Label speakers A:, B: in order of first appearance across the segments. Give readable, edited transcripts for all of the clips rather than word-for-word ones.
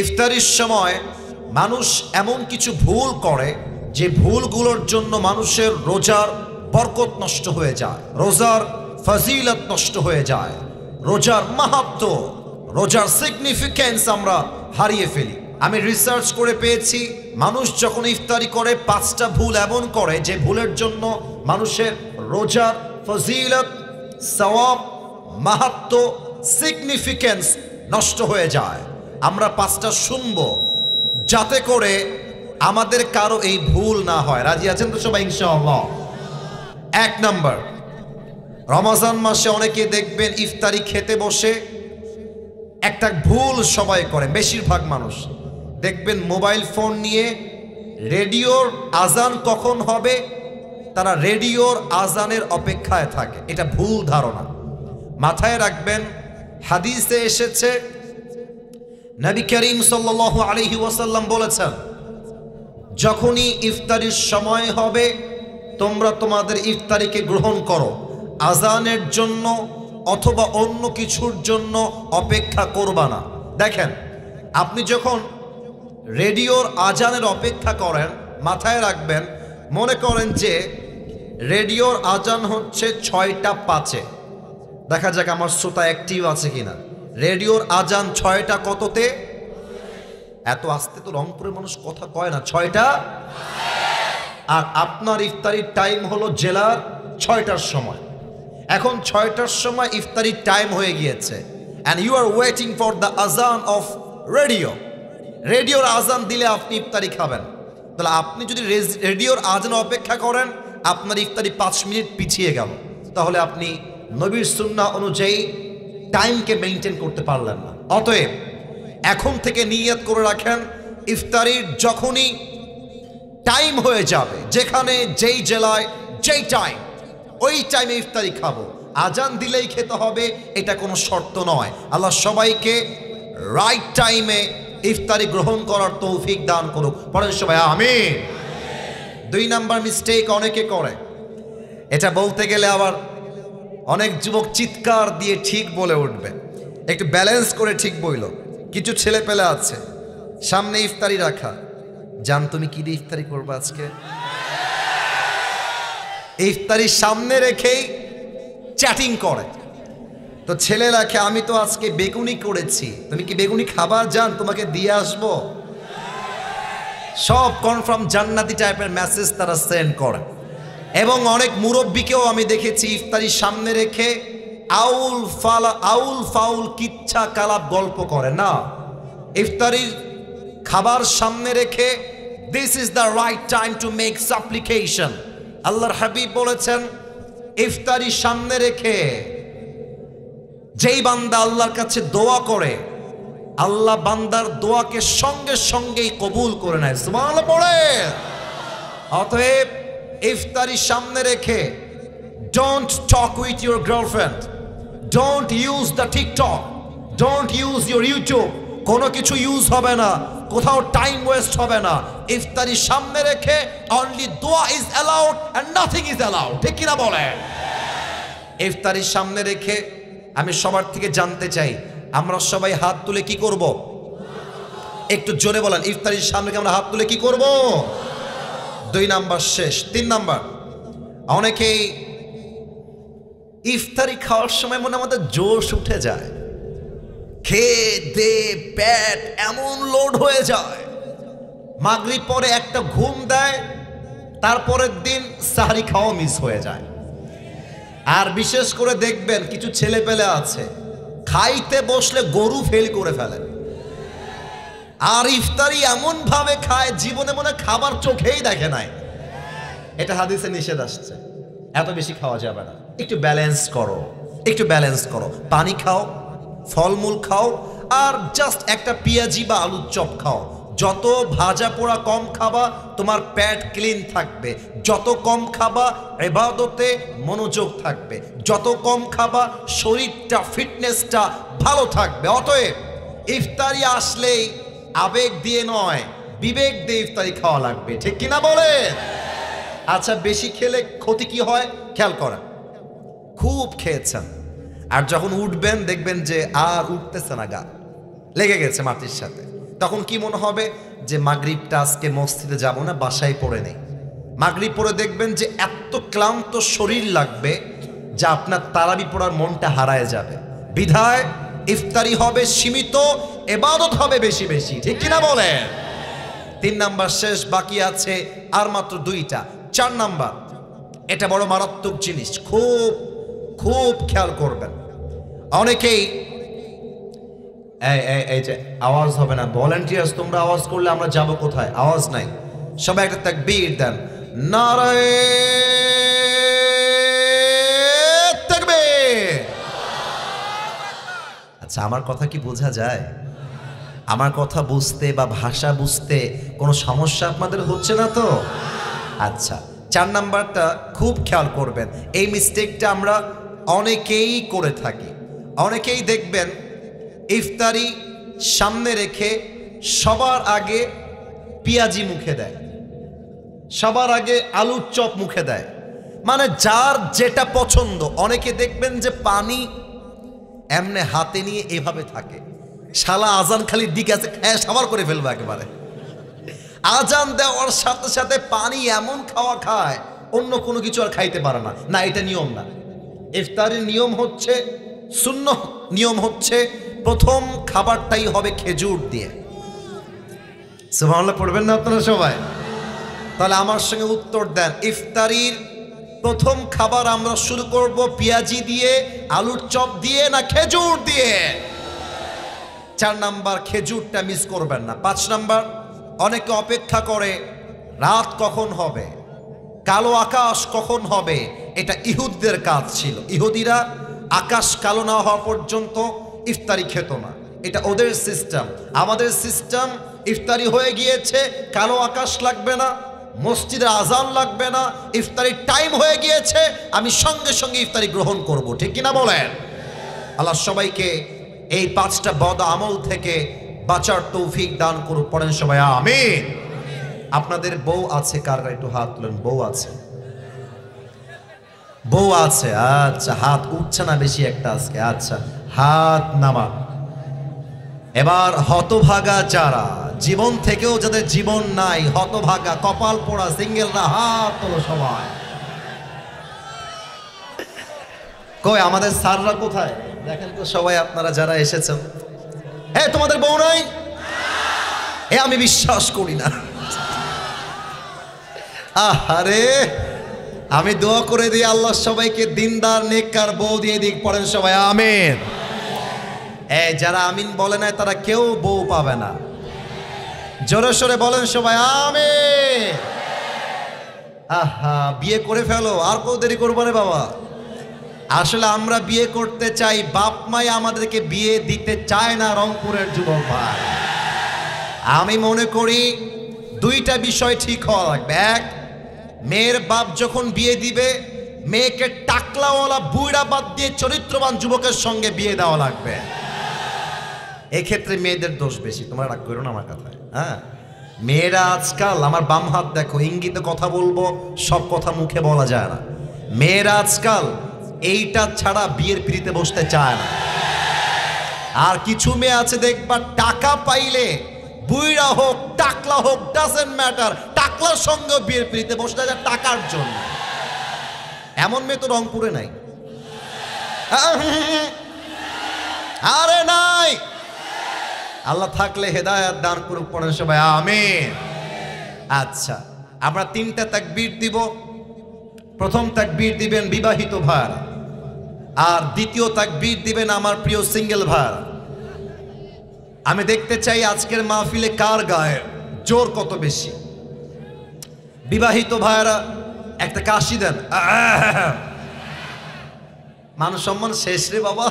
A: ইফতারির সময় মানুষ এমন কিছু ভুল করে যে ভুলগুলোর জন্য মানুষের রোজার বরকত নষ্ট হয়ে যায়, রোজার ফজিলত নষ্ট হয়ে যায়, রোজার মাহাত্ম্য, রোজার সিগনিফিকেন্স আমরা হারিয়ে ফেলি। আমি রিসার্চ করে পেয়েছি মানুষ যখন ইফতারি করে 5টা ভুল এমন করে যে ভুলের জন্য মানুষের রোজার ফজিলত, সওয়াব, মাহাত্ম্য, সিগনিফিকেন্স নষ্ট হয়ে যায়। আমরা 5টা শুনবো যাতে করে আমাদের কারো এই ভুল না হয়। রাজি আছেন তো সবাই ইনশাআল্লাহ? 1 নাম্বার, রমজান মাসে অনেকে দেখবেন ইফতারি খেতে বসে একটা ভুল সবাই করে, বেশিরভাগ মানুষ দেখবেন মোবাইল ফোন নিয়ে রেডিওর আজান কখন হবে তারা রেডিওর আজানের অপেক্ষায় থাকে। এটা ভুল ধারণা, মাথায় রাখবেন। হাদিসে এসেছে নবী করিম সাল্লাল্লাহু আলাইহি ওয়াসাল্লাম বলেছেন, যখনই ইফতারির সময় হবে তোমরা তোমাদের ইফতারিকে গ্রহণ করো, আজানের জন্য অথবা অন্য কিছুর জন্য অপেক্ষা করবা না। দেখেন, আপনি যখন রেডিওর আজানের অপেক্ষা করেন, মাথায় রাখবেন, মনে করেন যে রেডিওর আজান হচ্ছে 6টা 5-এ, দেখা যাক আমার শ্রোতা অ্যাক্টিভ আছে কিনা। রেডিওর আজান 6টা কততে? এত আস্তে তো রংপুরের মানুষ কথা কয় না, 6টা। আর আপনার ইফতারির টাইম হলো জেলার 6টার সময়। এখন 6টার সময় ইফতারির টাইম হয়ে গিয়েছে, and you are waiting for the আজান অফ রেডিও। রেডিওর আজান দিলে আপনি ইফতারি খাবেন। তাহলে আপনি যদি রেডিওর আজান অপেক্ষা করেন, আপনার ইফতারি 5 মিনিট পিছিয়ে গেল, তাহলে আপনি নবীর সুন্নাহ অনুযায়ী টাইমকে মেনটেন করতে পারলেন না। অতএব এখন থেকে নিয়ত করে রাখেন, ইফতারির যখনই টাইম হয়ে যাবে, যেখানে যেই জেলায় যেই টাইম, ওই টাইমে ইফতারি খাবো। আজান দিলেই খেতে হবে এটা কোনো শর্ত নয়। আল্লাহ সবাইকে রাইট টাইমে ইফতারি গ্রহণ করার তৌফিক দান করুক। পড়েন সবাই আমিন। 2 নাম্বার মিস্টেক অনেকে করে, এটা বলতে গেলে আবার অনেক যুবক চিৎকার দিয়ে ঠিক বলে উঠবে, একটু ব্যালেন্স করে ঠিক বইল। কিছু ছেলে পেলে আছে সামনে ইফতারি রাখা, জান তুমি কি দিয়ে ইফতারি করবে আজকে? ইফতারি সামনে রেখেই চ্যাটিং করে। তো ছেলে রাখে, আমি তো আজকে বেগুনি করেছি, তুমি কি বেগুনি খাবার জান, তোমাকে দিয়ে আসবো। সব কনফার্ম জান্নাতি টাইপের মেসেজ তারা সেন্ড করে। এবং অনেক মুরব্বীকেও আমি দেখেছি ইফতারি সামনে রেখে আউল ফাউল কিচ্ছা কালাপ গল্প করে না। ইফতারির খাবার সামনে রেখে this is the right time to make সাপ্লিকেশন। আল্লাহর হাবিব বলেছেন, ইফতারি সামনে রেখে যেই বান্দা আল্লাহর কাছে দোয়া করে, আল্লাহ বান্দার দোয়াকে সঙ্গে সঙ্গেই কবুল করে নেয়। সুবহানাল্লাহ পড়ে। অতএব ইফতারি সামনে রেখে don't talk with your girlfriend, don't use the TikTok, don't use your YouTube. কোনো কিছু ইউজ হবে না, কোথাও টাইম ওয়েস্ট হবে না। ইফতারি সামনে রেখে অনলি দোয়া is allowed and nothing is allowed. ঠিক কিনা বলে? ইফতারি সামনে রেখে আমি সবার থেকে জানতে চাই, আমরা সবাই হাত তুলে কি করব? একটু জোরে বলেন, ইফতারির সামনে আমরা হাত তুলে কি করব? 2 নাম্বার শেষ। 3 নাম্বার, অনেকেই ইফতারি খাওয়ার সময় মনে আমাদের জোশ উঠে যায়, খেয়ে দে পেট এমন লোড হয়ে যায়, মাগরিব পরে একটা ঘুম দেয়, তারপরের দিন সাহরি খাওয়া মিস হয়ে যায়। আর বিশেষ করে দেখবেন কিছু ছেলে পেলে আছে খাইতে বসলে গরু ফেল করে ফেলে, আর ইফতারি এমন ভাবে খায় জীবনে মনে খাবার চোখেই দেখে নাই। এটা হাদিসে নিষেধ আসছে, এত বেশি খাওয়া যাবে না। একটু ব্যালেন্স করো, একটু ব্যালেন্স করো। পানি খাও, ফলমূল খাও, আর জাস্ট একটা পেঁয়াজি বা আলুর চপ খাও। যত ভাজা পোড়া কম খাবা তোমার পেট ক্লিন থাকবে, যত কম খাবা ইবাদতে মনোযোগ থাকবে, যত কম খাবা শরীরটা ফিটনেসটা ভালো থাকবে। অতএব ইফতারি আসলেই আবেগ দিয়ে নয়, বিবেক দিয়ে ইফতারি খাওয়া লাগবে। ঠিক কিনা বলে? আচ্ছা, বেশি খেলে ক্ষতি কি হয় খেয়াল করেন। খুব খেয়েছেন আর যখন উঠবেন দেখবেন যে আর উঠতেছে না, গা লেগে গেছে মাটির সাথে, তখন কি মনে হবে যে মাগরিবটা আজকে মসজিদে যাব না, বাসায় পড়ে নেই। মাগরিব পড়ে দেখবেন যে এত ক্লান্ত শরীর লাগবে যা আপনার তারাবি পড়ার মনটা হারায় যাবে। বিধায় ইফতারি হবে সীমিত, ইবাদত হবে বেশি বেশি, ঠিক কিনা বলেন? 3 নাম্বার শেষ, বাকি আছে আর মাত্র 2টা। 4 নাম্বার, এটা বড় মারাত্মক জিনিস, খুব খুব খেয়াল করবেন। অনেকেই এই যে আওয়াজ হবে না, ভলান্টিয়ার্স তোমরা আওয়াজ করলে আমরা যাব কোথায়? আওয়াজ নাই, সবাই একটা তাকবীর দেন, নারায়ে তাকবীর। আচ্ছা, আমার কথা কি বোঝা যায়? আমার কথা বুঝতে বা ভাষা বুঝতে কোনো সমস্যা আপনাদের হচ্ছে না তো? আচ্ছা, 4 নাম্বারটা খুব খেয়াল করবেন। এই মিস্টেকটা আমরা অনেকেই করে থাকি। অনেকেই দেখবেন ইফতারি সামনে রেখে সবার আগে পেঁয়াজি মুখে দেয়, সবার আগে আলুর চপ মুখে দেয়, মানে যার যেটা পছন্দ। অনেকে দেখবেন যে পানি এমনে হাতে নিয়ে এভাবে থাকে, শালা আজান খালি দিকে আছে, সাবার করে ফেলবে একেবারে। আজান দেওয়ার সাথে সাথে পানি এমন খাওয়া খায়, অন্য কোনো কিছু আর খাইতে পারে না। না, এটা নিয়ম না। ইফতারের নিয়ম হচ্ছে, সুন্নাহ নিয়ম হচ্ছে, প্রথম খাবারটাই হবে খেজুর দিয়ে। সুবহানাল্লাহ পড়বেন না আপনারা সবাই? তাহলে আমার সঙ্গে উত্তর দেন, ইফতারির প্রথম খাবার আমরা শুরু করব পেঁয়াজি দিয়ে, আলুর চপ দিয়ে, না খেজুর দিয়ে? 4 নাম্বার, খেজুরটা মিস করবেন না। 5 নাম্বার, অনেকে অপেক্ষা করে রাত কখন হবে, কালো আকাশ কখন হবে। এটা ইহুদিদের কাজ ছিল। ইহুদিরা আকাশ কালো না হওয়া পর্যন্ত ইফতারি খেত না, এটা ওদের সিস্টেম। আমাদের সিস্টেম, ইফতারি হয়ে গিয়েছে, কালো আকাশ লাগবে না, মসজিদে আজান লাগবে না, ইফতারির টাইম হয়ে গিয়েছে, আমি সঙ্গে সঙ্গে ইফতারি গ্রহণ করব, ঠিক কিনা বলেন? আল্লাহ সবাইকে এই 5টা বদ আমল থেকে বাঁচার তৌফিক দান করুন, পড়েন সবাই আমিন। আপনাদের বউ আছে কারা? একটু হাত তুলেন। বউ আছে? বউ আছে? আচ্ছা, হাত উঠছে না বেশি একটা আজকে। আচ্ছা, হাত নামা। এবার হতভাগা যারা, জীবন থেকেও যাদের জীবন নাই, হতভাগা কপাল পোড়া সিঙ্গেলরা, হাত তোলো সবাই। কই আমাদের স্যাররা কোথায়? দেখেন তো সবাই, আপনারা যারা এসেছেন। তোমাদের বউ নাই? আমি বিশ্বাস করি না। আরে আমি দোয়া করে দিই, আল্লাহ সবাইকে দিনদার নেককার বউ দিয়ে দিক, পড়েন সবাই আমিন। যারা আমিন বলে নাই তারা কেউ বউ পাবে না। জোরে সোরে বলেন সবাই আমিন। বিয়ে করে ফেলো, আর কেউ দেরি করবো না বাবা। আসলে আমরা বিয়ে করতে চাই, বাপ মাই আমাদেরকে বিয়ে দিতে চায় না। রংপুরের যুবক ভাই, আমি মনে করি 2টা বিষয় ঠিক হওয়া লাগবে। 1, মেয়ের বাপ যখন বিয়ে দিবে, মেয়েকে টাকলাওয়ালা বুইড়া বাদ দিয়ে চরিত্রবান যুবকের সঙ্গে বিয়ে দেওয়া লাগবে। এক্ষেত্রে মেয়েদের দোষ বেশি, তোমরা রাগ করো না আমার কথায়। মেয়েরা আজকাল, আমার বাম হাত দেখো, ইঙ্গিতে কথা বলবো, সব কথা মুখে বলা যায় না। মেয়েরা আজকাল এইটা ছাড়া বিয়ের পিড়িতে বসতে চায় না। আর কিছু মেয়ে আছে দেখবা, টাকা পাইলে বুইড়া হোক টাকলা হোক ডাজন্ট ম্যাটার, টাকলার সঙ্গে বিয়ের পিড়িতে বসতে যায় টাকার জন্য। এমন মেয়ে তো রংপুরে নাই। আরে নাই। আল্লাহ থাকলে হেদায়েত দান করুক, পড়েন সবাই আমিন। আচ্ছা, আমরা 3টা তাকবীর দিব। প্রথম তাকবীর দিবেন বিবাহিত ভাইরা, আর দ্বিতীয় তাকবীর দিবেন আমার প্রিয় সিঙ্গেল ভাইরা। আমি দেখতে চাই আজকের মাহফিলে কার গায়ে জোর কত বেশি। বিবাহিত ভাইরা একটা কাশি দেন। মানুষ সম্মান শেষ রে বাবা।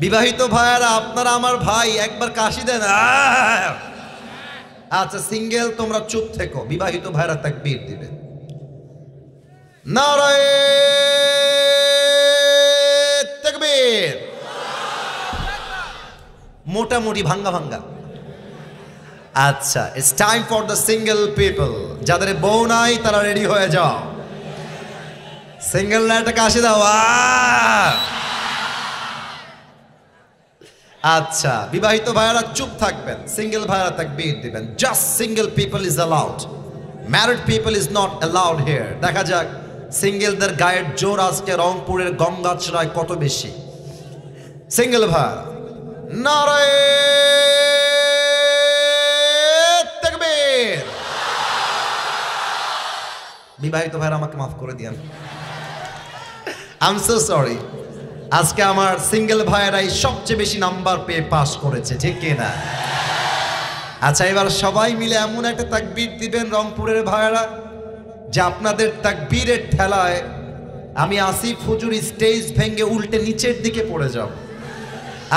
A: বিবাহিত ভাইরা, আপনারা আমার ভাই, একবার কাশি দেন। আচ্ছা, সিঙ্গেল তোমরা চুপ থেকো। বিবাহিত ভাইরা তাকবীর দিবেন। নারায়ে তাকবীর। মোটামুটি ভাঙ্গা ভাঙ্গা। আচ্ছা, it's time for the single people. যাদের বউ নাই তারা রেডি হয়ে যাও। সিঙ্গেল না একটা কাশি দাও। আচ্ছা, বিবাহিত ভাইয়ারা চুপ থাকবেন, সিঙ্গেল ভাইয়ারা তাকবীর দিবেন। Just single people is allowed, married people is not allowed here. দেখা যাক সিঙ্গেলদের গায়ের জোর আজকে রংপুরের গঙ্গাচড়ায় কত বেশি। সিঙ্গেল ভাইয়ারা নারায়ে তাকবীর। বিবাহিত ভাইয়ারা আমাকে মাফ করে দিয়েন, আই এম সো সরি। আজকে আমার সিঙ্গেল ভাইয়েরাই সবচেয়ে বেশি নাম্বার পেয়ে পাস করেছে, ঠিক কিনা? আচ্ছা, এবার সবাই মিলে এমন একটা তাকবীর দিবেন রংপুরের ভাইয়েরা যে আপনাদের তাকবীরের ঠেলায় আমি আসিফ হুজুর স্টেজ ভেঙে উল্টে নিচের দিকে পড়ে যাব।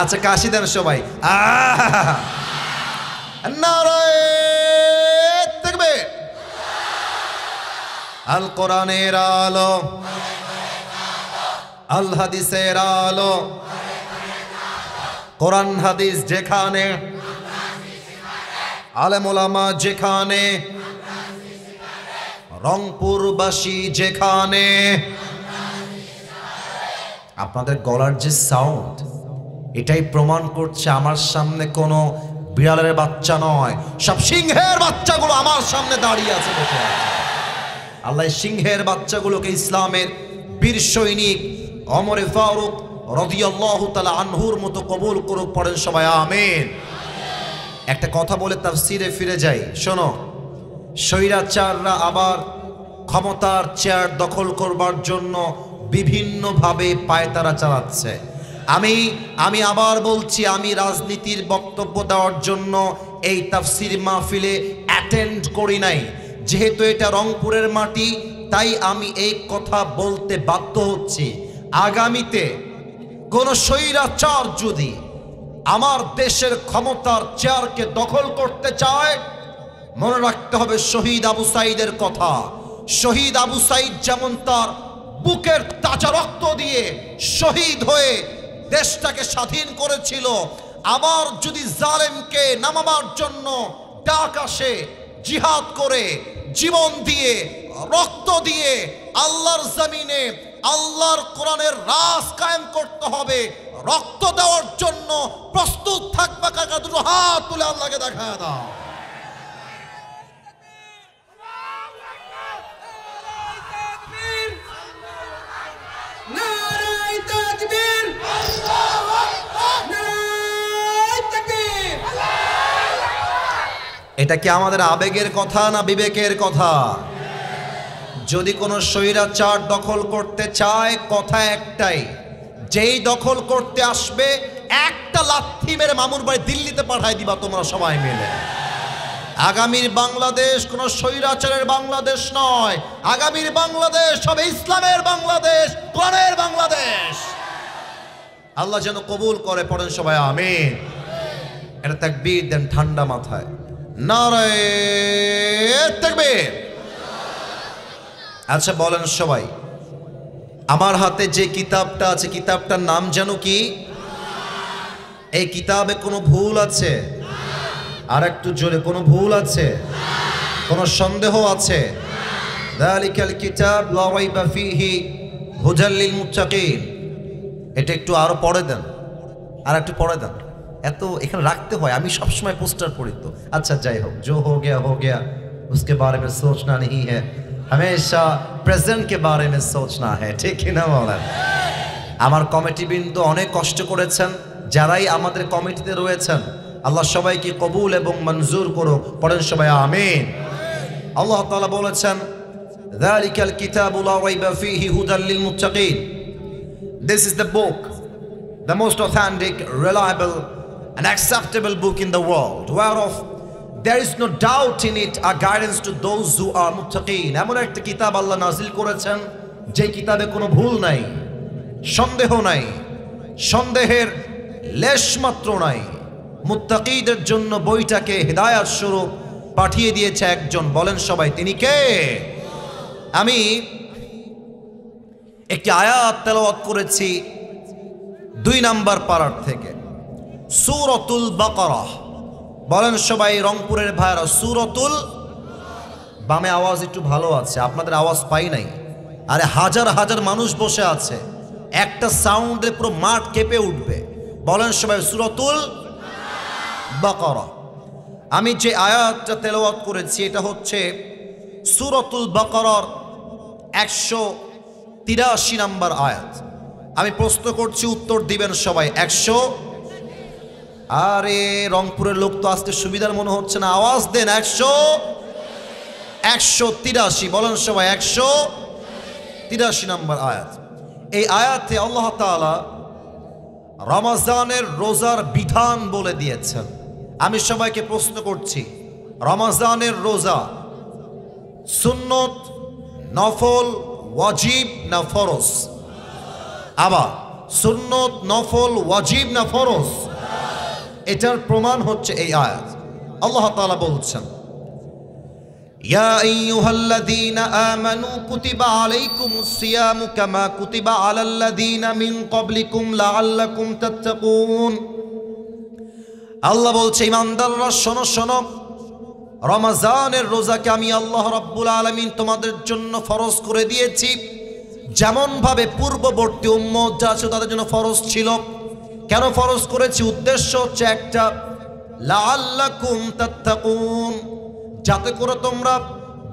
A: আচ্ছা, কাশি দেন সবাই। নারায়ে তাকবীর। আল কোরআনের আলো, আল হাদিসের আলো, কোরআন হাদিস যেখানে, আলেম ওলামা যেখানে, রংপুরবাসী যেখানে। আপনাদের গলার যে সাউন্ড, এটাই প্রমাণ করছে আমার সামনে কোনো বিড়ালের বাচ্চা নয়, সব সিংহের বাচ্চাগুলো আমার সামনে দাঁড়িয়ে আছে। আল্লাহ সিংহের বাচ্চাগুলোকে ইসলামের বীর সৈনিক ওমরে ফারুক রাদিয়াল্লাহু তাআলা আনহুর মতো কবুল করুক। পড়েন সবাই আমিন। একটা কথা বলে তাফসিরে ফিরে যাই, শোনো। স্বৈরাচাররা আবার ক্ষমতার চেয়ার দখল করবার জন্য বিভিন্নভাবে পায়তারা চালাচ্ছে। আমি আবার বলছি, আমি রাজনীতির বক্তব্য দেওয়ার জন্য এই তাফসির মাহফিলে অ্যাটেন্ড করি নাই। যেহেতু এটা রংপুরের মাটি, তাই আমি এই কথা বলতে বাধ্য হচ্ছি। আগামীতে কোন স্বৈরাচার যদি আমার দেশের ক্ষমতার চেয়ারকে দখল করতে চায়, মনে রাখতে হবে শহীদ আবু সাঈদের কথা। শহীদ আবু সাঈদ যেমন তার বুকের তাজা রক্ত দিয়ে শহীদ হয়ে দেশটাকে স্বাধীন করেছিল, আবার যদি জালেমকে নামাবার জন্য ডাক আসে, জিহাদ করে জীবন দিয়ে রক্ত দিয়ে আল্লাহর জমিনে আল্লাহর কোরআনের রাজ কায়েম করতে হবে, রক্ত দেওয়ার জন্য প্রস্তুত থাকবে। কাকা দুটো হাত তুলে আল্লাহকে দেখায় দাও। এটা কি আমাদের আবেগের কথা না বিবেকের কথা? যদি কোনো স্বৈরাচার দখল করতে চায়, কথা একটাই, যেই দখল করতে আসবে একটা লাথি মেরে মামুর বাড়ি দিল্লিতে পাঠায় দিবা তোমরা সবাই মিলে। আগামীর বাংলাদেশ কোনো স্বৈরাচারের বাংলাদেশ নয়। আগামীর বাংলাদেশ হবে ইসলামের বাংলাদেশ, কোরআনের বাংলাদেশ। আল্লাহ যেন কবুল করে। পড়েন সবাই আমিন। এটা তাকবীর দেন ঠান্ডা মাথায়। নারায়ে তাকবীর। আচ্ছা বলেন সবাই, আমার হাতে যে কিতাবটা আছে, কিতাবটার নাম যেন কি? এই কিতাবে কোনো ভুল আছে? আর একটু জোরে, কোনো ভুল আছে? কোনো সন্দেহ আছে? যালিকাল কিতাব লা রাইবা ফীহি হুদাল লিল মুত্তাকিন। এটা একটু আরো পড়ে দেন, আর একটু পড়ে দেন। এত এখানে রাখতে হয়, আমি সবসময় পোস্টার পড়ি তো। আচ্ছা যাই হোক, जो हो गया उसके बारे में सोचना नहीं है, हमेशा प्रेजेंट के बारे में सोचना है। ঠিক কি না বলেন? আমার কমিটি বৃন্দ অনেক কষ্ট করেছেন, যারাই আমাদের কমিটিতে রয়েছেন, আল্লাহ সবাইকে কবুল এবং মঞ্জুর করুক। পড়েন সবাই আমিন। আল্লাহ তাআলা বলেছেন, যালিকাল কিতাবু লা রাইবা ফীহি হুদাল লিল মুত্তাকিন। This is the book, the most authentic, reliable and acceptable book in the world, whereof there is no doubt in it, a guidance to those who are muttaqin. এমন একটা কিতাব আল্লাহ নাজিল করেছেন যে কিতাবে কোনো ভুল নাই, সন্দেহ নাই, সন্দেহের লেশ মাত্র নাই। মুত্তাকিদের জন্য বইটাকে হিদায়াত স্বরূপ পাঠিয়ে দিয়েছে একজন। বলেন সবাই তিনি কে? আমি একটি আয়াত তেলাওয়াত করেছি 2 নম্বর পারার থেকে, সূরাতুল বাকারাহ। বলেন সবাই রংপুরের ভাইরা, সূরাতুল। বামে আওয়াজ একটু ভালো আছে, আপনাদের আওয়াজ পাই নাই। আরে হাজার হাজার মানুষ বসে আছে, একটা সাউন্ডে পুরো মাঠ কেঁপে উঠবে। বলেন সবাই সূরাতুল বাকারা। আমি যে আয়াতটা তেলাওয়াত করেছি এটা হচ্ছে সূরাতুল বাকারার 183 নম্বর আয়াত। আমি প্রশ্ন করছি, উত্তর দিবেন সবাই। 100, আরে রংপুরের লোক তো আজকে সুবিধার মনে হচ্ছে না, আওয়াজ দেন। 183, বলেন সবাই 183 নম্বর আয়াত। এই আয়াতে আল্লাহ তাআলা রমজানের রোজার বিধান বলে দিয়েছেন। আমি সবাইকে প্রশ্ন করছি, রমজানের রোজা সুন্নত, নফল, ওয়াজিব না ফরজ? আবার সুন্নত, নফল, ওয়াজিব না ফরজ? এটার প্রমাণ হচ্ছে এই আয়াত। আল্লাহ তাআলা বলছেন, ইয়া আইয়ুহাল্লাযীনা আমানু কুতিবা আলাইকুমুস সিয়ামু কামা কুতিবা আলাল্লাযীনা মিন ক্বাবলিকুম লাআল্লাকুম তাত্তাকুন। আল্লাহ বলছে, ঈমানদাররা শোনো শোনো, রমজানের রোজাকে আমি আল্লাহ রাব্বুল আলামিন তোমাদের জন্য ফরজ করে দিয়েছি, যেমন ভাবে পূর্ববর্তী উম্মত যারা ছিল তাদের জন্য ফরজ ছিল। কেন ফরজ করেছি? উদ্দেশ্য হচ্ছে একটা, লাআল্লাকুম তাত্তাকুন, যাতে করে তোমরা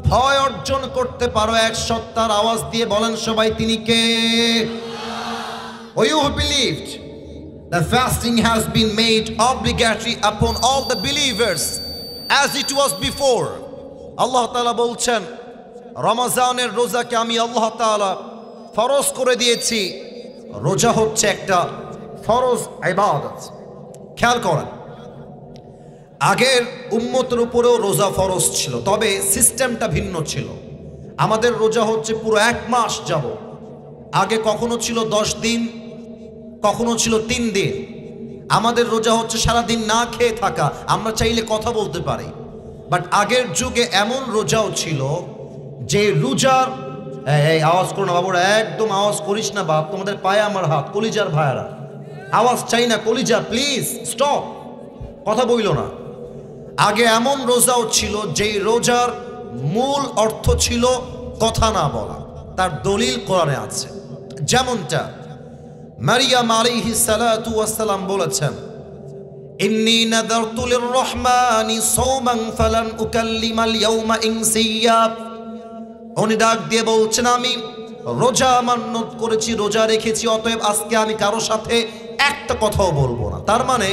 A: ভয় অর্জন করতে পারো। এক সত্তার আওয়াজ দিয়ে বলেন সবাই, তিনি কে? You who believed that fasting has been made obligatory upon all the believers as it was before. আল্লাহ তাআলা বলছেন, রমজানের রোজাকে আমি আল্লাহ তাআলা ফরজ করে দিয়েছি। রোজা হচ্ছে একটা ফরজ ইবাদত। খেয়াল করেন, আগের উম্মতের উপরেও রোজা ফরজ ছিল, তবে সিস্টেমটা ভিন্ন ছিল। আমাদের রোজা হচ্ছে পুরো 1 মাস যাব। আগে কখনো ছিল 10 দিন, কখনো ছিল 3 দিন। আমাদের রোজা হচ্ছে সারাদিন না খেয়ে থাকা, আমরা চাইলে কথা বলতে পারি। বাট আগের যুগে এমন রোজাও ছিল যে রোজার, এই আওয়াজ করো না বাবুরা, একদম আওয়াজ করিস না বাপ, তোমাদের পায়ে আমার হাত, কলিজার ভাইয়ারা, আওয়াজ চাই না, কলিজা প্লিজ স্টপ, কথা বইল না। আগে এমন রোজাও ছিল যেই রোজার মূল অর্থ ছিল কথা না বলা। তার দলিল কোরআনে আছে। যেমনটা মারিয়াম আলাইহিস সালাতু ওয়াস সালাম বলেছেন, ইন্নী নাযারতু লির-রহমানি সাওমান ফালান উকাল্লিমাল ইয়াওমা ইনসিয়্যা। উনি ডাক দিয়ে বলছেন, আমি রোজা মান্যত করেছি, রোজা রেখেছি, অতএব আজকে আমি কারো সাথে একটা কথাও বলবো না। তার মানে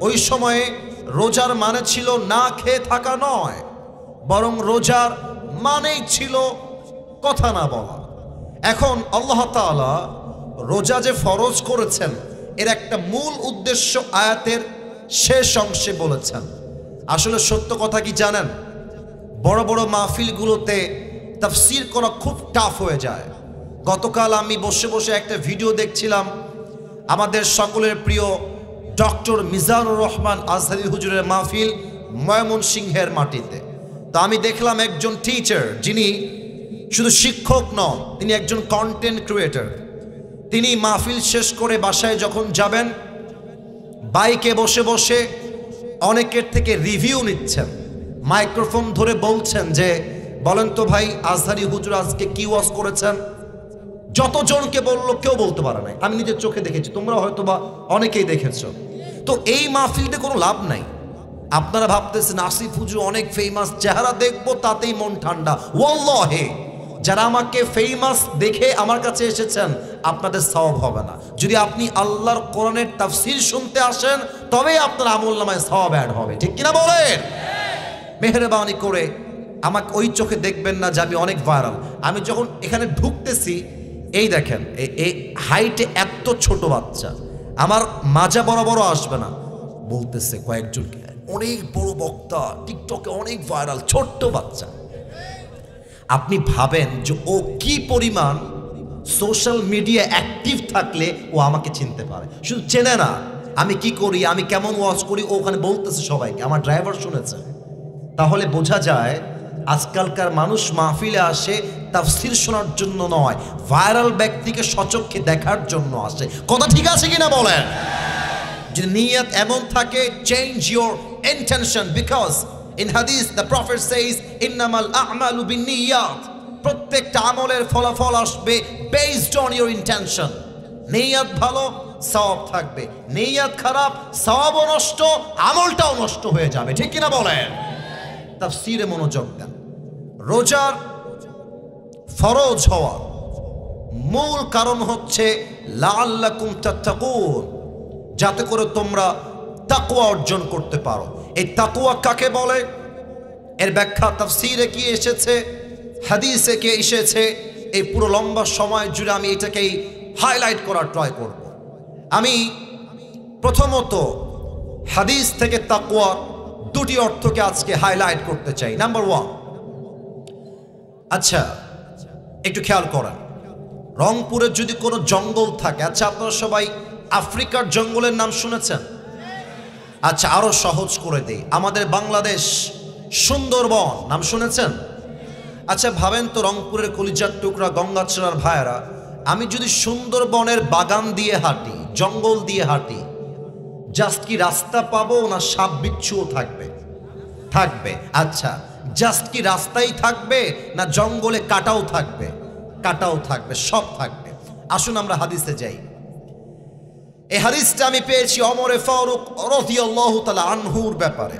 A: ওই সময়ে রোজার মানে ছিল না খেয়ে থাকা নয়, বরং রোজার মানেই ছিল কথা না বলা। এখন আল্লাহ তাআলা রোজা যে ফরজ করেছেন এর একটা মূল উদ্দেশ্য আয়াতের শেষ অংশে বলেছেন। আসলে সত্য কথা কি জানেন, বড় বড় মাহফিলগুলোতে তাফসীর করা খুব টাফ হয়ে যায়। গতকাল আমি বসে বসে একটা ভিডিও দেখছিলাম, আমাদের সকলের প্রিয় ডক্টর মিজানুর রহমান আজহারী হুজুরের মাহফিল ময়মনসিংহের মাটিতে। তো আমি দেখলাম একজন টিচার, যিনি শুধু শিক্ষক নন, তিনি একজন কন্টেন্ট ক্রিয়েটর। তিনি মাহফিল শেষ করে বাসায় যখন যাবেন, বাইকে বসে বসে অনেকের থেকে রিভিউ নিচ্ছেন, মাইক্রোফোন ধরে বলছেন যে, বলেন তো ভাই আজহারী হুজুর আজকে কি ওয়াজ করেছেন? যতজনকে বললো কেউ বলতে পারে নাই। আমি নিজের চোখে দেখেছি, তোমরা হয়তো বা অনেকেই দেখেছো। তো এই মাহফিলতে কোনো লাভ নাই। আপনারা ভাবতেছেন আসিফ হুজুর অনেক ফেমাস, চেহারা দেখবো তাতেই মন ঠান্ডা। ওয়াল্লাহি যারা আমাকে ফেমাস দেখে আমার কাছে এসেছেন, আপনাদের সওয়াব হবে না। যদি আপনি আল্লাহর কোরআনের তাফসীর শুনতে আসেন, তবেই আপনার আমলনামায় সওয়াব অ্যাড হবে, ঠিক কিনা বলেন? মেহেরবানি করে আমাকে ওই চোখে দেখবেন না যে আমি অনেক ভাইরাল। আমি যখন এখানে ঢুকতেছি, এই দেখেন এই হাইটে এত ছোট বাচ্চা, আমার মাজা বড় আসবে না, বলতেছে কয়েকজনকে অনেক বড় বক্তা, টিকটকে অনেক ভাইরাল, ছোট্ট বাচ্চা। আপনি ভাবেন যে ও কি পরিমাণ সোশ্যাল মিডিয়া অ্যাক্টিভ থাকলে ও আমাকে চিনতে পারে। শুধু চেনে না, আমি কি করি, আমি কেমন ওয়াজ করি, ও ওখানে বলতেছে সবাইকে, আমার ড্রাইভার শুনেছে। তাহলে বোঝা যায় আজকালকার মানুষ মাহফিলে আসে তাফসীর শোনার জন্য নয়, ভাইরাল ব্যক্তিকে সচক্ষে দেখার জন্য আসে। কথা ঠিক আছে কিনা বলেন? যদি নিয়ত এমন থাকে, change your intention, because in হাদিস দ্য প্রফেট সেইজ ইন্নামাল আমালু বিন্নিয়াত। প্রত্যেকটা আমলের ফলাফল আসবে বেসড অন ইউর ইন্টেনশন। নিয়ত ভালো, সওয়াব থাকবে, নিয়ত খারাপ সওয়াবও নষ্ট, আমলটাও নষ্ট হয়ে যাবে। ঠিক কিনা বলেন? তাফসীরে মনোযোগ দেন। রোজার ফরজ হওয়ার মূল কারণ হচ্ছে লাআল্লাকুম তাত্তাকুন, যাতে করে তোমরা তাকওয়া অর্জন করতে পারো। এই তাকওয়া কাকে বলে? এর ব্যাখ্যা তাফসীরে কি এসেছে, হাদিসে কি এসেছে, এই পুরো লম্বা সময় জুড়ে আমি এটাকেই হাইলাইট করার ট্রাই করব। আমি প্রথমত হাদিস থেকে তাকওয়ার দুটি অর্থকে আজকে হাইলাইট করতে চাই। নাম্বার ওয়ান, আচ্ছা একটু খেয়াল করেন, রংপুরের যদি কোনো জঙ্গল থাকে, আচ্ছা আপনারা সবাই আফ্রিকার জঙ্গলের নাম শুনেছেন? আচ্ছা আরো সহজ করে দেই, আমাদের বাংলাদেশ সুন্দরবন নাম শুনেছেন? আচ্ছা ভাবেন তো, রংপুরের কলিজার টুকরা গঙ্গাচড়ার ভাইয়েরা, আমি যদি সুন্দরবনের বাগান দিয়ে হাঁটি, জঙ্গল দিয়ে হাঁটি, জাস্ট কি রাস্তা পাবো না সাপ বিচ্ছুও থাকবে? থাকবে। আচ্ছা জাস্ট কি রাস্তাই থাকবে না জঙ্গলে কাটাও থাকবে? কাটাও থাকবে, সব থাকবে। আসুন আমরা হাদিসে যাই। এই হাদিসটা আমি পেয়েছি ওমরে ফারুক রাদিয়াল্লাহু তাআলা আনহুর ব্যাপারে।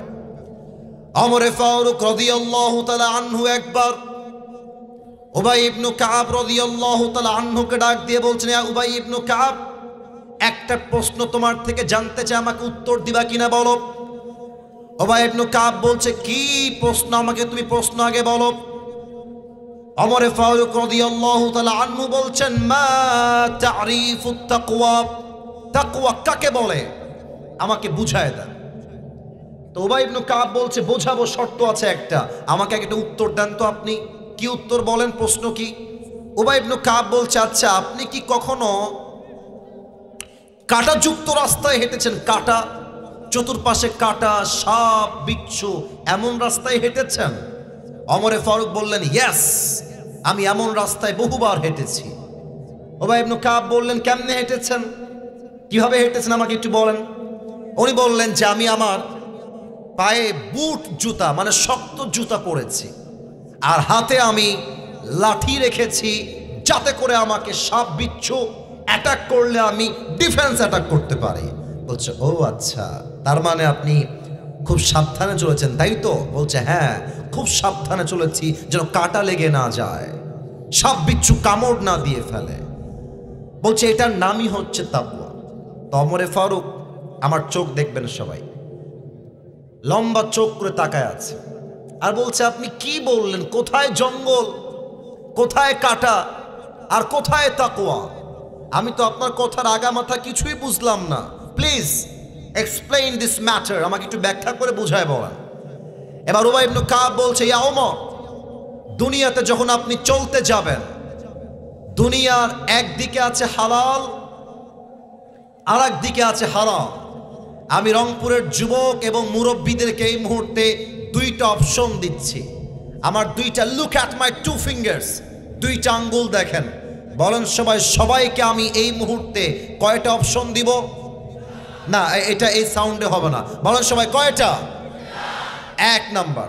A: ওমরে ফারুক রাদিয়াল্লাহু তাআলা আনহু একবার উবাই ইবনে কাব রাদিয়াল্লাহু তাআলা আনহুকে ডাক দিয়ে বলছেন, ইয়া উবাই ইবনে কাব, একটা প্রশ্ন তোমার থেকে জানতে চাই, আমাকে উত্তর দিবা কিনা বলো। উবাই ইবনে কাব বলছে, কি প্রশ্ন, আমাকে তুমি প্রশ্ন আগে বলো। ওমরে ফারুক রাদিয়াল্লাহু তাআলা আনহু বলছেন, মা তা'রিফুত তাকওয়া, তাকওয়া কাকে বলে আমাকে বুঝায় দেন। তো উবাই ইবনে কাব বলছে, বোঝাবো, শর্ত আছে একটা, আমাকে একটা উত্তর দেন তো আপনি। কি উত্তর বলেন, প্রশ্ন কি? উবাই ইবনে কাব বলছে, আচ্ছা আপনি কি কখনো কাঁটাযুক্ত রাস্তায় হেঁটেছেন? কাঁটা, চতুর্পাশে কাঁটা, সাপ বিচ্ছু, এমন রাস্তায় হেঁটেছেন? ওমরে ফারুক বললেন, ইয়েস, আমি এমন রাস্তায় বহুবার হেঁটেছি। উবাই ইবনে কাব বললেন, কেমনে হেঁটেছেন, কিভাবে হেঁটেছেন আমাকে একটু বলেন। উনি বললেন যে আমি আমার পায়ে বুট জুতা, মানে শক্ত জুতা পরেছি, আর হাতে আমি লাঠি রেখেছি, যাতে করে আমাকে সাপ বিচ্ছু অ্যাটাক করলে আমি ডিফেন্স অ্যাটাক করতে পারি। বলছে, ও আচ্ছা, তার মানে আপনি খুব সাবধানে চলেছেন তাই তো? বলছে, হ্যাঁ খুব সাবধানে চলেছি, যেন কাঁটা লেগে না যায়, সাপ বিচ্ছু কামড় না দিয়ে ফেলে। বলছে এটার নামই হচ্ছে তাকওয়া। তো ওমরে ফারুক, আমার চোখ দেখবেন সবাই, লম্বা চোখ করে তাকায় আছে আর বলছে, আপনি কি বললেন, কোথায় জঙ্গল, কোথায় কাঁটা, আর কোথায় তাকওয়া? আমি তো আপনার কথার আগামাথা কিছুই বুঝলাম না। প্লিজ এক্সপ্লেইন দিস ম্যাটার, আমাকে একটু ব্যাখ্যা করে বুঝায় বলেন। এবার উবাই ইবনে কাব বলছে, ইয়া ওমর, দুনিয়াতে যখন আপনি চলতে যাবেন, দুনিয়ার একদিকে আছে হালাল আর একদিকে আছে হারাম। আমি রংপুরের যুবক এবং মুরব্বীদেরকে এই মুহূর্তে দুইটা অপশন দিচ্ছি। আমার দুইটা, look at my two fingers, দুইটা আঙ্গুল দেখেন, বলেন সবাই, সবাইকে আমি এই মুহূর্তে কয়টা অপশন দিব? না, এটা এই সাউন্ডে হবে না, বলেন সবাই কয়টা? এক নাম্বার,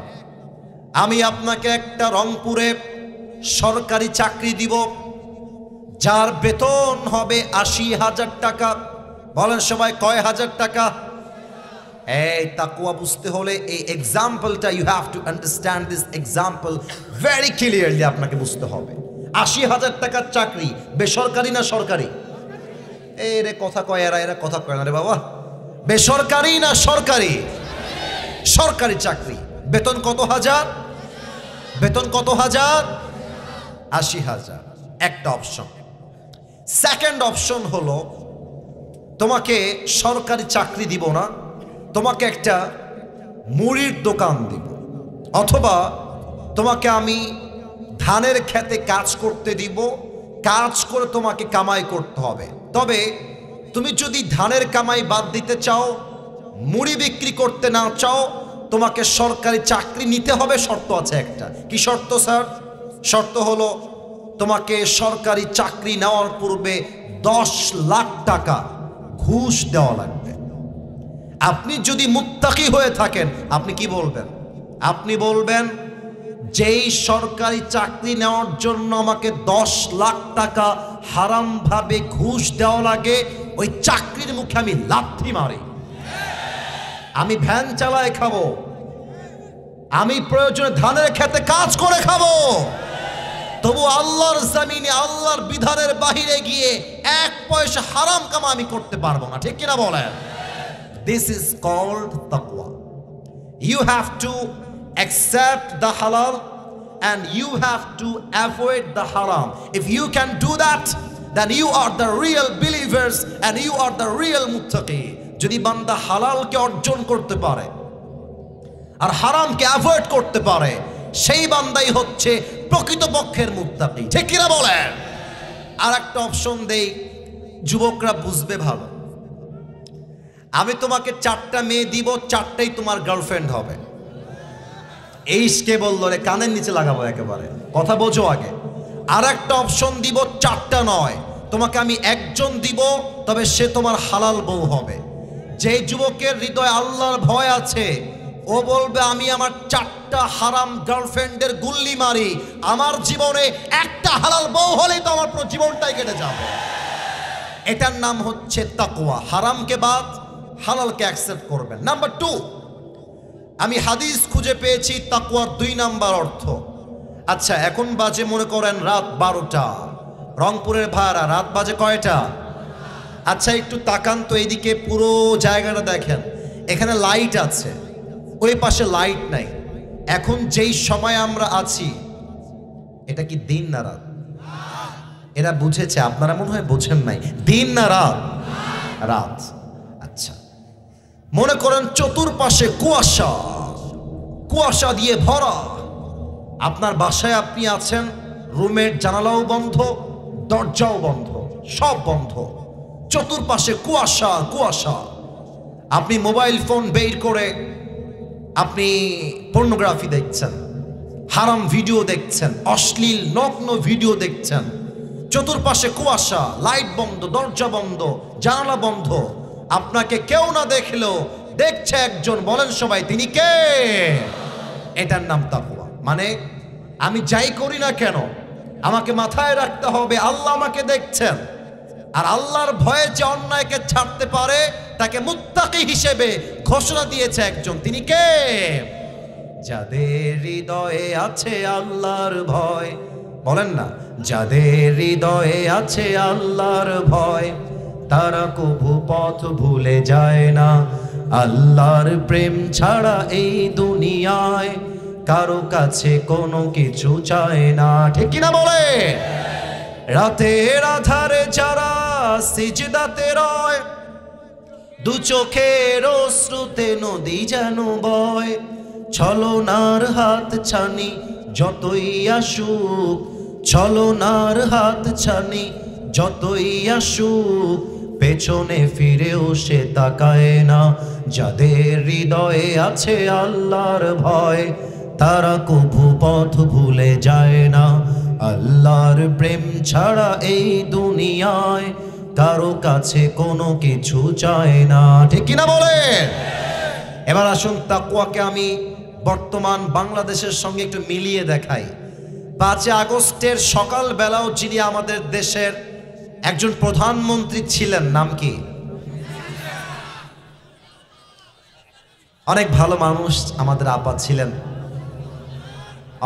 A: আমি আপনাকে একটা রংপুরে সরকারি চাকরি দিব, যার বেতন হবে ৮০,০০০ টাকা। বলেন সবাই কয় হাজার টাকা? এই তাকওয়া বুঝতে হলে এই এক্সাম্পলটা, you have to understand this example very clearly, আপনাকে বুঝতে হবে। ৮০,০০০ টাকার চাকরি, বেসরকারি না সরকারি? এরে কথা কয় এরা কথা কয় না রে বাবা। বেসরকারি না সরকারি? সরকারি চাকরি। বেতন কত হাজার? বেতন কত হাজার? ৮০,০০০। একটা অপশন। সেকেন্ড অপশন হলো, তোমাকে সরকারি চাকরি দিব না, তোমাকে একটা মুড়ির দোকান দিব, অথবা তোমাকে আমি ধানের খেতে কাজ করতে দিব, কাজ করে তোমাকে কামাই করতে হবে। তবে তুমি যদি ধানের কামাই বাদ দিতে চাও, মুড়ি বিক্রি করতে না চাও, তোমাকে সরকারি চাকরি নিতে হবে। শর্ত আছে একটা। কি শর্ত স্যার? শর্ত হলো, তোমাকে সরকারি চাকরি নেওয়ার পূর্বে 10 লাখ টাকা ঘুষ দেওয়া লাগবে। আপনি যদি মুত্তাকি হয়ে থাকেন, আপনি কি বলবেন? আপনি বলবেন, যেই সরকারি চাকরি নেওয়ার জন্য আমাকে 10 লাখ টাকা হারামভাবে ঘুষ দেওয়া লাগে, ওই চাকরির মুখে আমি লাথি মারি। আমি ভ্যান চালায় খাবো, আমি প্রয়োজনে ধানের খেতে কাজ করে খাবো, তবু আল্লাহর জমিনে আল্লাহর বিধানের বাহিরে গিয়ে এক পয়সা হারাম কামা আমি করতে পারবো না। ঠিক কিনা বলেন? দিস ইজ কল্ড তাকওয়া। You have to accept the halal and you have to avoid the haram. If you can do that, then you are the real believers and you are the real muttaqi. যদি বান্দা হালালকে অর্জন করতে পারে আর হারামকে avoid করতে পারে, সেই বান্দাই হচ্ছে প্রকৃতপক্ষের মুত্তাকি। ঠিক কিনা বলেন? আর একটা অপশন দেই, যুবকরা বুঝবে ভালো। আমি তোমাকে 4টা মেয়ে দিব, 4টাই তোমার গার্লফ্রেন্ড হবে। এইসকে বললো রে, কানের নিচে লাগাবো একেবারে, কথা বোঝো আগে। আর একটা অপশন দিব, 4টা নয়, তোমাকে আমি একজন দিব, তবে সে তোমার হালাল বউ হবে। যে যুবকের হৃদয়ে আল্লাহর ভয় আছে, ও বলবে আমি আমার 4টা হারাম গার্লফ্রেন্ডের গুল্লি মারি, আমার জীবনে একটা হালাল বউ হলেই তো আমার পুরো জীবনটাই কেটে যাবে। এটার নাম হচ্ছে তাকওয়া। হারামকে বাদ, হালালকে অ্যাকসেপ্ট করবেন। নাম্বার 2, আমি হাদিস খুঁজে পেয়েছি তাকওয়ার 2 নাম্বার অর্থ। আচ্ছা, এখন বাজে মনে করেন রাত 12টা। রংপুরের ভাড়া রাত বাজে কয়টা? আচ্ছা, একটু তাকান তো এইদিকে, পুরো জায়গাটা দেখেন। এখানে লাইট আছে, ওই পাশে লাইট নাই। এখন যেই সময় আমরা আছি, এটা কি দিন না রাত? এরা বুঝেছে, আপনারা মনে হয় বোঝেন নাই। দিন না রাত? রাত। আচ্ছা, মনে করেন চতুর্পাশে কুয়াশা, কুয়াশা দিয়ে ভরা। আপনার বাসায় আপনি আছেন, রুমের জানালাও বন্ধ, দরজাও বন্ধ, সব বন্ধ, চতুর্পাশে কুয়াশা কুয়াশা। আপনি মোবাইল ফোন বের করে আপনি পর্নোগ্রাফি দেখছেন, হারাম ভিডিও দেখছেন, অশ্লীল নগ্ন ভিডিও দেখছেন। চতুর্পাশে কুয়াশা, লাইট বন্ধ, দরজা বন্ধ, জানালা বন্ধ। আপনাকে কেউ না দেখলেও দেখছে একজন। বলেন সবাই, তিনি কে? এটার নাম তাকওয়া। মানে আমি যাই করি না কেন, আমাকে মাথায় রাখতে হবে আল্লাহ আমাকে দেখছেন। আর আল্লাহর ভয়ে যে অন্যায়কে ছাড়তে পারে, তাকে মুত্তাকি হিসেবে ঘোষণা দিয়েছে একজন। তিনি কে? যাদের হৃদয়ে আছে আল্লাহর ভয়। বলেন না, যাদের হৃদয়ে আছে আল্লাহর ভয়, তারা কভু পথ ভুলে যায় না। আল্লাহর প্রেম ছাড়া এই দুনিয়ায় কারো কাছে কোনো কিছু চায় না। ঠিক কিনা বলে? রাতের আধারে যারা সিজদাতে রয়, দু চোখের অশ্রুতে নদী যেন বয়। ছলনার হাত ছানি যতই আসুক, ছলনার হাত ছানি যতই আসুক, পেছনে ফিরেও সে তাকায় না। যাদের হৃদয়ে আছে আল্লাহর ভয়, তারা কভু পথ ভুলে যায় না। আল্লাহর প্রেম ছাড়া এই দুনিয়ায় কারো কাছে কোনো কিছু চায় না। ঠিক কিনা বলে? এবার আসুন তাকওয়াকে আমি বর্তমান বাংলাদেশের সঙ্গে একটু মিলিয়ে দেখাই। 5 আগস্টের সকাল বেলাও যিনি আমাদের দেশের একজন প্রধানমন্ত্রী ছিলেন, নাম কি? অনেক ভালো মানুষ আমাদের আপা ছিলেন।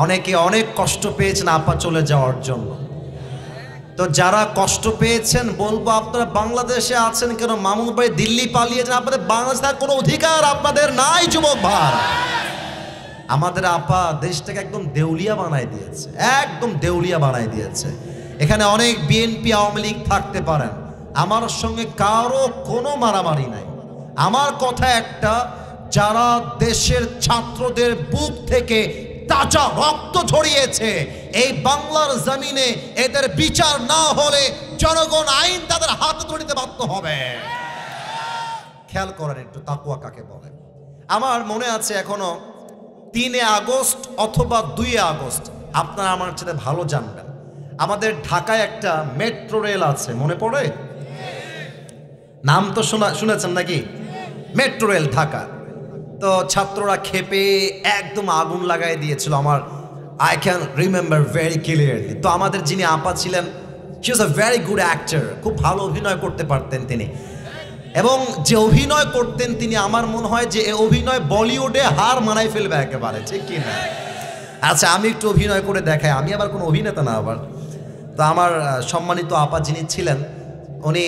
A: অনেকে অনেক কষ্ট পেয়েছেন আপা চলে যাওয়ার জন্য। তো যারা কষ্ট পেয়েছেন, বলবো আপনারা বাংলাদেশে আছেন কেন, মামুন ভাই দিল্লি পালিয়েছেন, আপনাদের বাংলাদেশে কোনো অধিকার আপনাদের নাই যুবক ভাই। আমাদের আপা দেশটাকে একদম দেউলিয়া বানায় দিয়েছে, একদম দেউলিয়া বানায় দিয়েছে। এখানে অনেক বিএনপি আওয়ামী লীগ থাকতে পারেন, আমার সঙ্গে কারো কোনো মারামারি নাই। আমার কথা একটা, যারা দেশের ছাত্রদের বুক থেকে তাজা রক্ত ঝরিয়েছে, এই বাংলার জমিনে এদের বিচার না হলে জনগণ আইন তাদের হাতে ধরিতে বাধ্য হবে। খেয়াল করেন একটু তাকওয়া কাকে বলে। আমার মনে আছে এখনো 3 আগস্ট অথবা 2 আগস্ট, আপনারা আমার সাথে ভালো জানবেন, আমাদের ঢাকায় একটা মেট্রো রেল আছে, মনে পড়ে? নাম তো শুনেছেন নাকি? Metro rail Dhaka. তো ছাত্ররা খেপে একদম আগুন লাগাই দিয়েছিল। I can remember very clearly. তো আমাদের যিনি আপা ছিলেন, হি ওয়াজ আ ভেরি গুড অ্যাক্টর, খুব ভালো অভিনয় করতে পারতেন তিনি। এবং যে অভিনয় করতেন তিনি, আমার মনে হয় যে এই অভিনয় বলিউডে হার মানাই ফেলবে একেবারে, ঠিক কি না? আচ্ছা, আমি একটু অভিনয় করে দেখাই। আমি আবার কোনো অভিনেতা না আবার। তো আমার সম্মানিত আপা যিনি ছিলেন, উনি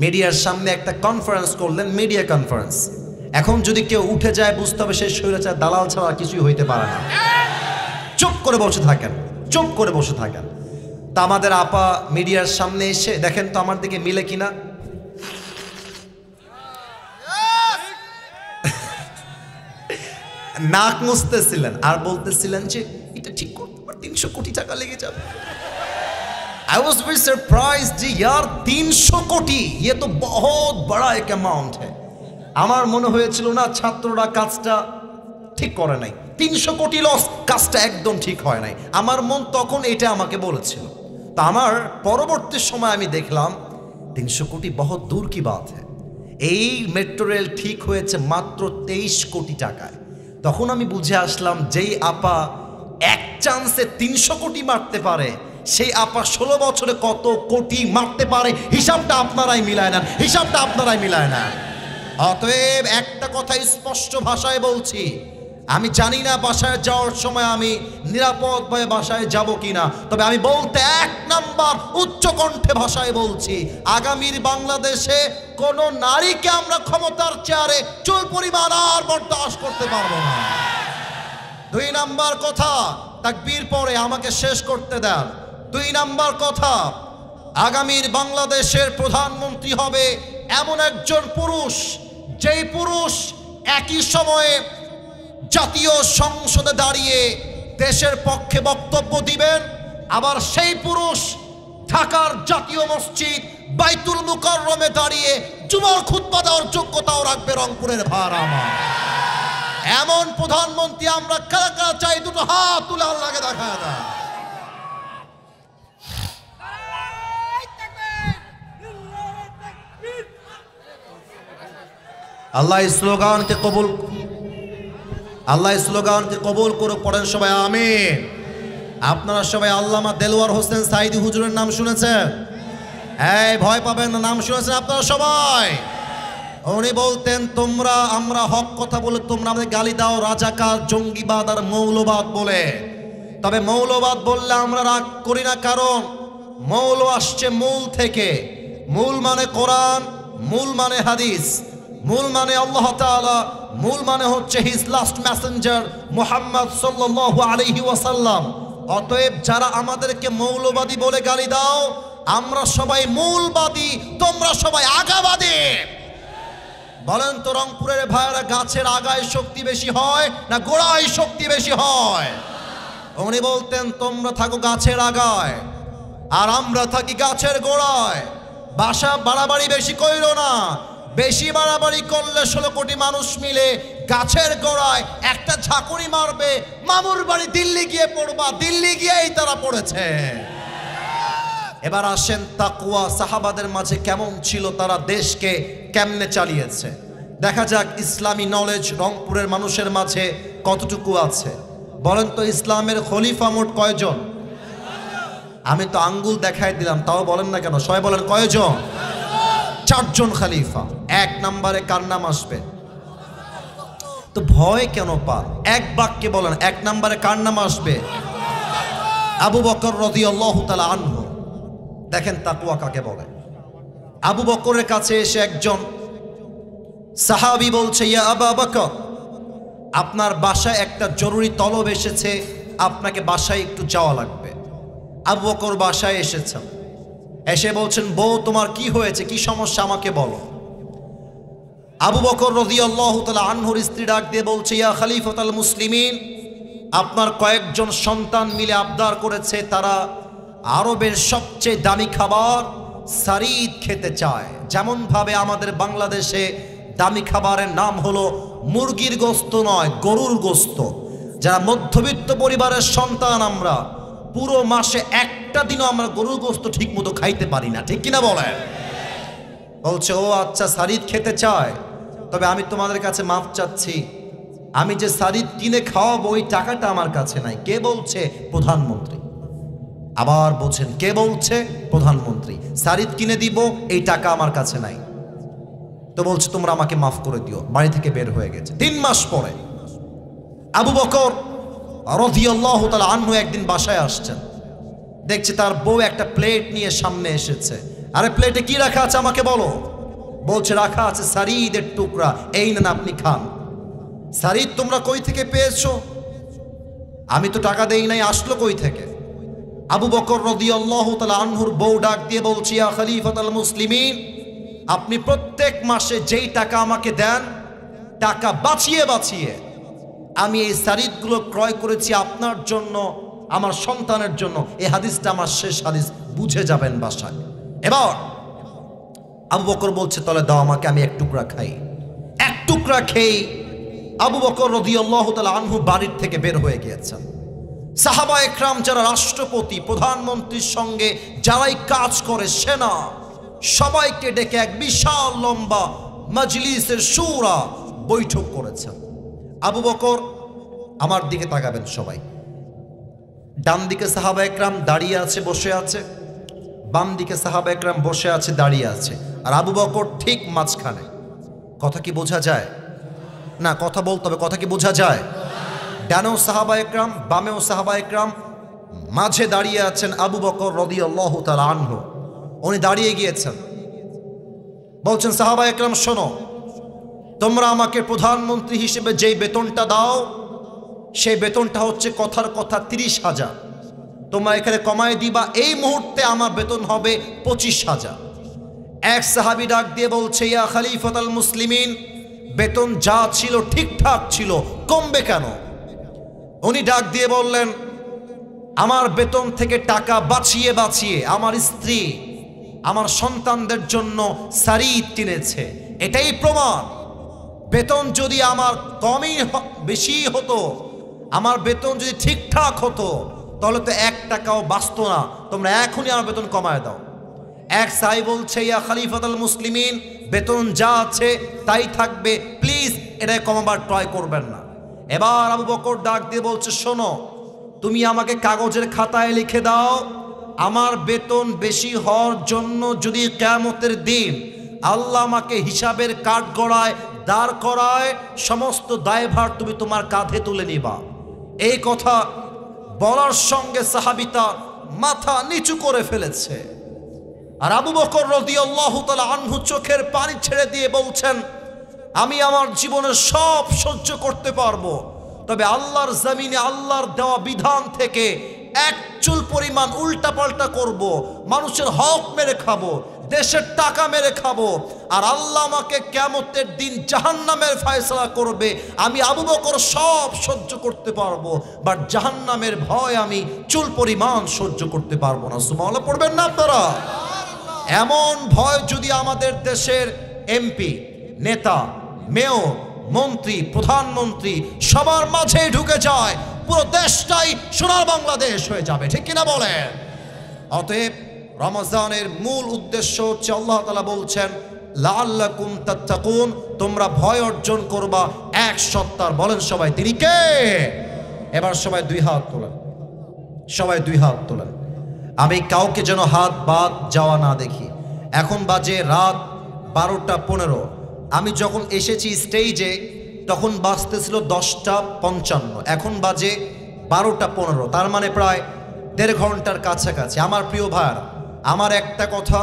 A: মিডিয়ার সামনে একটা কনফারেন্স করলেন, মিডিয়া কনফারেন্স। এখন যদি কেউ উঠে যায় বুঝতে হবে সেই স্বৈরাচার দালাল ছাড়া কিছুই হইতে পারে না। চুপ করে বসে থাকেন, চুপ করে বসে থাকেন। তা আমাদের আপা মিডিয়ার সামনে এসে, দেখেন তো আমার দিকে মিলে কিনা, নাক মুছতেছিলেন আর বলতেছিলেন যে এটা ঠিক করতে আমার 300 কোটি টাকা লেগে যাবে। I was very surprised যে यार 300 কোটি, ये तो बहुत बड़ा एक अमाउंट है। আমার মনে হয়েছিল না ছাত্ররা কাজটা ঠিক করে নাই, 300 কোটি লস, কাজটা একদম ঠিক হয় নাই। আমার মন তখন এটা আমাকে বলেছিল। তা আমার পরবর্তী সময় আমি দেখলাম 300 কোটি বহুত দূর কি বাত है। এই মেট্রো রেল ঠিক হয়েছে মাত্র 23 কোটি টাকায়। তখন আমি বুঝে আসলাম যেই আপা এক চান্সে 300 কোটি মারতে পারে, সেই আপা 16 বছরে কত কোটি মারতে পারে, হিসাবটা আপনারাই মিলায় নেন, হিসাবটা আপনারাই মিলায় নেন। অতএব একটা কথা স্পষ্ট ভাষায় বলছি, আমি জানি না বাসায় যাওয়ার সময় আমি নিরাপদভাবে বাসায় যাব কিনা, তবে আমি বলতে এক নাম্বার উচ্চ কণ্ঠে ভাষায় বলছি, আগামীর বাংলাদেশে কোন নারীকে আমরা ক্ষমতার চেয়ারে চুল পরিমাণ আর বরদাস্ত করতে পারবো না। 2 নাম্বার কথা, তাকবীর পরে আমাকে শেষ করতে দেন। 2 নাম্বার কথা, আগামীর বাংলাদেশের প্রধানমন্ত্রী হবে এমন একজন পুরুষ, যেই পুরুষ একই সময়ে জাতীয় সংসদে দাঁড়িয়ে দেশের পক্ষে বক্তব্য দিবেন, আবার সেই পুরুষ ঢাকার জাতীয় মসজিদ বাইতুল মুকাররমে দাঁড়িয়ে জুমার খুতবা দেওয়ার যোগ্যতাও রাখবে রংপুরের ভাড়ামা। এমন প্রধানমন্ত্রী আমরা কারা কারা চাই, দুটো হাত তুলে আল্লাহকে দেখা দেয়। আল্লাহ স্লোগানকে কবুল, আল্লাহ স্লোগানকে কবুল করে পড়েন সবাই আমিন। আপনারা সবাই আল্লামা দেলোয়ার হোসেন সাইদি হুজুরের নাম শুনেছেন? এই ভয় পাবেন না, নাম শুনেছেন আপনারা সবাই। উনি বলতেন তোমরা, আমরা হক কথা বলে তোমরা আমাদের গালি দাও রাজাকার, জঙ্গিবাদ আর মৌলবাদ বলে। তবে মৌলবাদ বললে আমরা রাগ করি না, কারণ মৌল আসছে মূল থেকে। মূল মানে কোরআন, মূল মানে হাদিস, মূল মানে আল্লাহ তাআলা, মূল মানে হচ্ছে হিজ লাস্ট মেসেঞ্জার মুহাম্মদ সাল্লাল্লাহু আলাইহি ওয়াসাল্লাম। অতএব যারা আমাদেরকে মৌলবাদী বলে গালি দাও, আমরা সবাই মূলবাদী, তোমরা সবাই আগাবাদী। বলেন তো রংপুরের ভাইয়েরা, গাছের আগায় শক্তি বেশি হয় না গোড়ায় শক্তি বেশি হয়? উনি বলতেন তোমরা থাকো গাছের আগায় আর আমরা থাকি গাছের গোড়ায়। বাসা বাড়াবাড়ি বেশি কইরো না, বেশি বাড়াবাড়ি করলে 16 কোটি মানুষ মিলে গাছের গোড়ায় একটা ঝাঁকুনি মারবে, মামুর বাড়ি দিল্লি গিয়ে পড়বা, দিল্লি গিয়েই তারা পড়েছে। এবার আসেন তাকওয়া সাহাবাদের মাঝে কেমন ছিল, তারা দেশকে কেমনে চালিয়েছে। দেখা যাক ইসলামী নলেজ রংপুরের মানুষের মাঝে কতটুকু আছে। বলেন তো ইসলামের খলিফা মোট কয়জন? আমি তো আঙ্গুল দেখাই দিলাম, তাও বলেন না কেন? সবাই বলেন কয়জন? 4 জন খলিফা। 1 নম্বরে কার নাম আসবে? তো ভয় কেন পান? এক বাক্যে বলেন 1 নম্বরে কার নাম আসবে? আবু বকর রাদিয়াল্লাহু তাআলা আনহু। দেখেন তাকওয়া কাকে বলে। আবু বকরের কাছে এসে একজন সাহাবী বলছে, ইয়া আবু বকর, আপনার বাসায় একটা জরুরি তলব এসেছে, আপনাকে বাসায় একটু যাওয়া লাগবে। আবু বকর বাসায় এসেছেন, এসে বলছেন, বউ তোমার কি হয়েছে, কি সমস্যা আমাকে বলো। আবু বকর রাদিয়াল্লাহু তাআলা আনহুর স্ত্রী ডাক দিয়ে বলছে, ইয়া খলিফাতুল মুসলিমিন, আপনার কয়েকজন সন্তান মিলে আবদার করেছে, তারা আরবের সবচেয়ে দামি খাবার সারিদ খেতে চায়। যেমন ভাবে আমাদের বাংলাদেশে দামি খাবারের নাম হলো মুরগির গোস্ত নয়, গরুর গোস্ত। যারা মধ্যবিত্ত পরিবারের সন্তান, আমরা পুরো মাসে একটা দিনও আমরা গরুর গোস্ত ঠিক মতো খাইতে পারি না, ঠিক কিনা বলেন? বলছে, ও আচ্ছা, সারিদ খেতে চায়, তবে আমি তোমাদের কাছে মাফ চাচ্ছি, আমি যে সারিদ কিনে খাওয়াবো ওই টাকাটা আমার কাছে নাই। কে বলছে? প্রধানমন্ত্রী। আবার বলছেন, কে বলছে? প্রধানমন্ত্রী। সারিদ কিনে দিব, এই টাকা আমার কাছে নাই। তো বলছে, তোমরা আমাকে মাফ করে দিও। বাড়ি থেকে বের হয়ে গেছে। 3 মাস পরে আবু বকর রাদিয়াল্লাহু তাআলা আনহু একদিন বাসায় আসছেন, দেখছে তার বউ একটা প্লেট নিয়ে সামনে এসেছে। আরে প্লেটে কি রাখা আছে আমাকে বলো। বলছে, রাখা আছে সারিদের টুকরা, এই নেন আপনি খান। সারিদ তোমরা কই থেকে পেয়েছো? আমি তো টাকা দেই নাই, আসলো কই থেকে? আবু বকর রাদিয়াল্লাহু তাআলা আনহুর বউ ডাক দিয়ে বলছে, ইয়া খলিফাতুল মুসলিমিন, আপনি প্রত্যেক মাসে যেই টাকা আমাকে দেন, টাকা বাঁচিয়ে বাঁচিয়ে আমি এই সারিদগুলো ক্রয় করেছি আপনার জন্য, আমার সন্তানের জন্য। এই হাদিসটা আমার শেষ হাদিস, বুঝে যাবেন বাসায়। এবার আবু বকর বলছে, তাহলে দাও আমাকে, আমি এক টুকরা খাই। এক টুকরা খেয়ে আবু বকর রাদিয়াল্লাহু তাআলা আনহু বাড়ির থেকে বের হয়ে গিয়েছেন। সাহাবা একরাম যারা রাষ্ট্রপতি, প্রধানমন্ত্রীর সঙ্গে যারাই কাজ করে, সেনা, সবাইকে ডেকে এক বিশাল লম্বা মজলিসের শুরা বৈঠক করেছেন। আবু বকর, আমার দিকে তাকাবেন সবাই, ডান দিকে সাহাবা একরাম দাঁড়িয়ে আছে, বসে আছে, বাম দিকে সাহাবা একরাম বসে আছে, দাঁড়িয়ে আছে, আর আবু বকর ঠিক মাঝখানে। কথা কি বোঝা যায়? না, কথা বলতে হবে। কথা কি বোঝা যায়? ডানেও সাহাবা একরাম, বামেও সাহাবা একরাম, মাঝে দাঁড়িয়ে আছেন আবু বকর রাদিয়াল্লাহু তাআলা আনহু। উনি দাঁড়িয়ে গিয়েছেন, বলছেন, সাহাবা একরাম শোনো, তোমরা আমাকে প্রধানমন্ত্রী হিসেবে যেই বেতনটা দাও, সেই বেতনটা হচ্ছে কথার কথা 30,000। তোমরা এখানে কমায় দিবা, এই মুহূর্তে আমার বেতন হবে 25,000। এক সাহাবী ডাক দিয়ে বলছে, ইয়া খলিফাতুল মুসলিমিন, বেতন যা ছিল ঠিকঠাক ছিল, কমবে কেন? উনি ডাক দিয়ে বললেন, আমার বেতন থেকে টাকা বাঁচিয়ে বাঁচিয়ে আমার স্ত্রী আমার সন্তানদের জন্য সারিদ কিনেছে, এটাই প্রমাণ। বেতন যদি আমার কমই বেশি হতো, আমার বেতন যদি ঠিকঠাক হতো, তাহলে তো 1 টাকাও বাঁচতো না। তোমরা এখনই আমার বেতন কমায় দাও। এক সাহাবী বলছে, ইয়া খলিফাতুল মুসলিমিন, বেতন যা আছে তাই থাকবে, প্লিজ এটা কমাবার ট্রাই করবেন না। এবার আবু বকর ডাক দিয়ে বলছে, শোনো, তুমি আমাকে কাগজের খাতায় লিখে দাও, আমার বেতন বেশি হওয়ার জন্য যদি কিয়ামতের দিন আল্লাহ আমাকে হিসাবের কাঠগড়ায় দাঁড় করায়, সমস্ত দায়ভার তুমি তোমার কাঁধে তুলে নিবা। এই কথা বলার সঙ্গে সাহাবীটা মাথা নিচু করে ফেলেছে। আর আবু বকর রাদিয়াল্লাহু তাআলা আনহু চোখের পানি ছেড়ে দিয়ে বলছেন, আমি আমার জীবনে সব সহ্য করতে পারবো, তবে আল্লাহর জমিনে আল্লাহর দেওয়া বিধান থেকে এক চুল পরিমাণ উল্টাপাল্টা করব, মানুষের হক মেরে খাবো, দেশের টাকা মেরে খাবো, আর আল্লাহ আমাকে কিয়ামতের দিন জাহান্নামের ফয়সালা করবে। আমি আবু বকর সব সহ্য করতে পারবো, বাট জাহান্নামের ভয় আমি চুল পরিমাণ সহ্য করতে পারবো না। সুবহানাল্লাহ পড়বেন না আপনারা? এমন ভয় যদি আমাদের দেশের এমপি, নেতা, মেয়র, মন্ত্রী, প্রধানমন্ত্রী সবার মাঝে ঢুকে যায়, পুরো দেশটাই সোনার বাংলাদেশ হয়ে যাবে, ঠিক কিনা বলেন? অতএব রমজানের মূল উদ্দেশ্য হচ্ছে, আল্লাহ তাআলা বলছেন, লাআল্লাকুম তাত্তাকুন, তোমরা ভয় অর্জন করবা এক সত্তার। বলেন সবাই, তিনি কে? এবার সবাই 2 হাত তোলেন, সবাই 2 হাত তোলেন। আমি কাউকে যেন হাত বাদ যাওয়া না দেখি। এখন বাজে রাত 12টা 15। আমি যখন এসেছি স্টেজে তখন বাজতেছিল 10টা 55, এখন বাজে 12টা 15, তার মানে প্রায় 1.5 ঘন্টার কাছাকাছি। আমার প্রিয় ভাইরা, আমার একটা কথা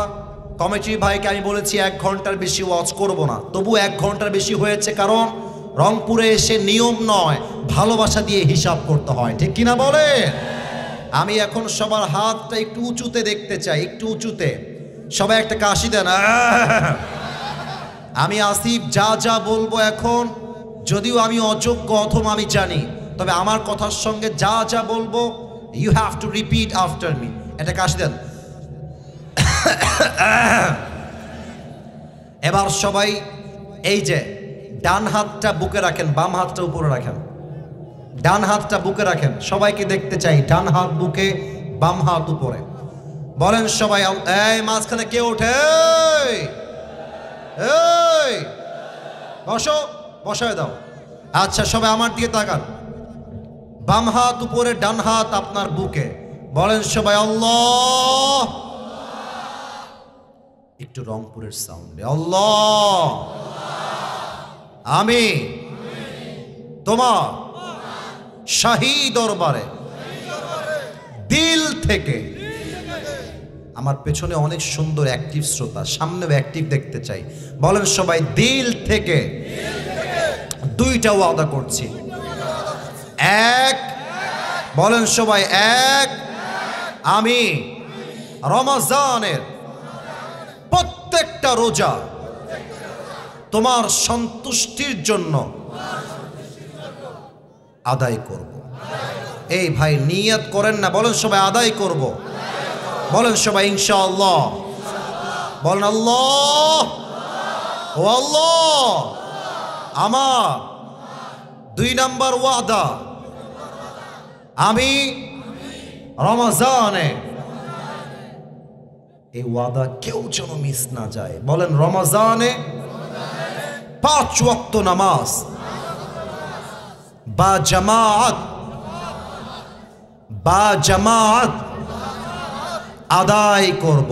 A: কমিটির ভাইকে আমি বলেছি, 1 ঘন্টার বেশি ওয়াচ করব না। তবু 1 ঘন্টার বেশি হয়েছে, কারণ রংপুরে এসে নিয়ম নয়, ভালোবাসা দিয়ে হিসাব করতে হয়, ঠিক কিনা বলে? আমি এখন সবার হাতটা একটু উঁচুতে দেখতে চাই, একটু উঁচুতে। সবাই একটা কাশি দেন। আমি আসিফ যা যা বলবো এখন, যদিও আমি অযোগ্য অথবা আমি জানি, তবে আমার কথার সঙ্গে যা যা বলবো, you have to repeat after me. একটা কাশি দেন। এবার সবাই এই যে ডান হাতটা বুকে রাখেন, বাম হাতটা উপরে রাখেন। ডান হাতটা বুকে রাখেন, সবাইকে দেখতে চাই। ডান হাত বুকে, বাম হাত উপরে। বলেন সবাই, এই মাঝখানে কে ওঠে? এই বসো, বসায় দাও। আচ্ছা সবাই আমার দিকে তাকান। বাম হাত উপরে, ডান হাত আপনার বুকে। বলেন সবাই আল্লাহ। একটু রংপুরের সাউন্ডে আল্লাহ। আমি তোমার শাহী দরবারে দিল থেকে, আমার পেছনে অনেক সুন্দর অ্যাক্টিভ শ্রোতা, সামনেও অ্যাক্টিভ দেখতে চাই। বলেন সবাই দিল থেকে দুইটা ওয়াদা করছি। এক, বলেন সবাই এক, আমি রমজানের প্রত্যেকটা রোজা তোমার সন্তুষ্টির জন্য আদায় করব। এই ভাই নিয়ত করেন না, বলেন সবাই আদায় করব। বলেন সবাই ইনশাআল্লাহ। বলেন আল্লাহ ও আল্লাহ, আমার 2 নাম্বার ওয়াদা, আমি রমজানে, এই ওয়াদা কেউ যেন মিস না যায়। বলেন রমজানে 5 ওয়াক্ত নামাজ বা জামাত আদায় করব।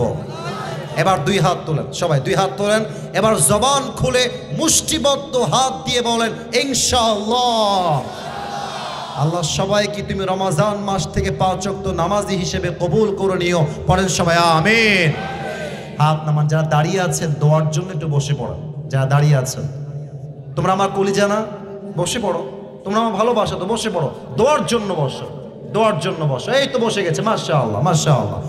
A: এবার 2 হাত তোলেন, সবাই 2 হাত তোলেন। এবার জবান খুলে মুষ্টিবদ্ধ হাত দিয়ে বলেন ইনশাআল্লাহ। আল্লাহ সবাইকে তুমি রমজান মাস থেকে 5 ওয়াক্ত নামাজি হিসেবে কবুল করে নিও। পড়েন সবাই আমিন। হাত নামান। যারা দাঁড়িয়ে আছেন দোয়ার জন্য একটু বসে পড়েন। যারা দাঁড়িয়ে আছেন, তোমরা আমার কলিজা না, বসে পড়ো। তোমরা আমার ভালোবাসা তো, বসে পড়ো। দোয়ার জন্য বসো, দোয়ার জন্য বসো। এই তো বসে গেছে, মাশাআল্লাহ মাশাআল্লাহ।